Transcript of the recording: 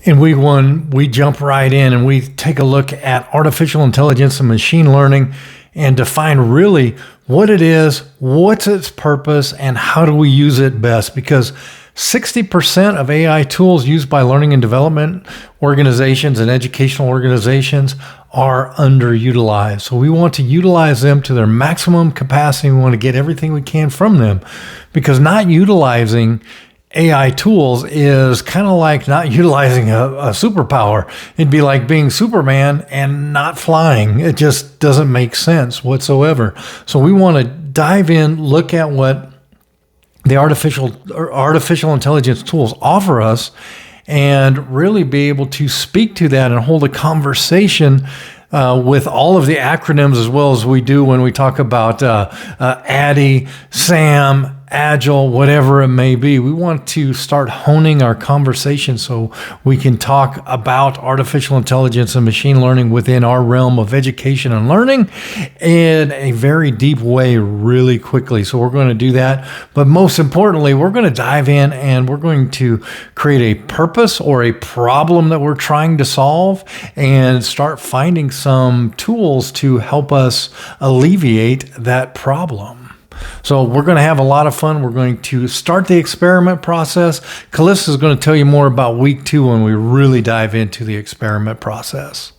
In week one, we jump right in and we take a look at artificial intelligence and machine learning and define really what it is, what's its purpose, and how do we use it best. Because 60% of AI tools used by learning and development organizations and educational organizations are underutilized. So we want to utilize them to their maximum capacity. We want to get everything we can from them, because not utilizing AI tools is kind of like not utilizing a superpower. It'd be like being Superman and not flying. It just doesn't make sense whatsoever. So we want to dive in, look at what the artificial intelligence tools offer us, and really be able to speak to that and hold a conversation with all of the acronyms, as well as we do when we talk about ADDIE, SAM, Agile, whatever it may be. We want to start honing our conversation so we can talk about artificial intelligence and machine learning within our realm of education and learning in a very deep way really quickly. So we're going to do that. But most importantly, we're going to dive in and we're going to create a purpose or a problem that we're trying to solve and start finding some tools to help us alleviate that problem. So we're going to have a lot of fun. We're going to start the experiment process. Calista is going to tell you more about week 2 when we really dive into the experiment process.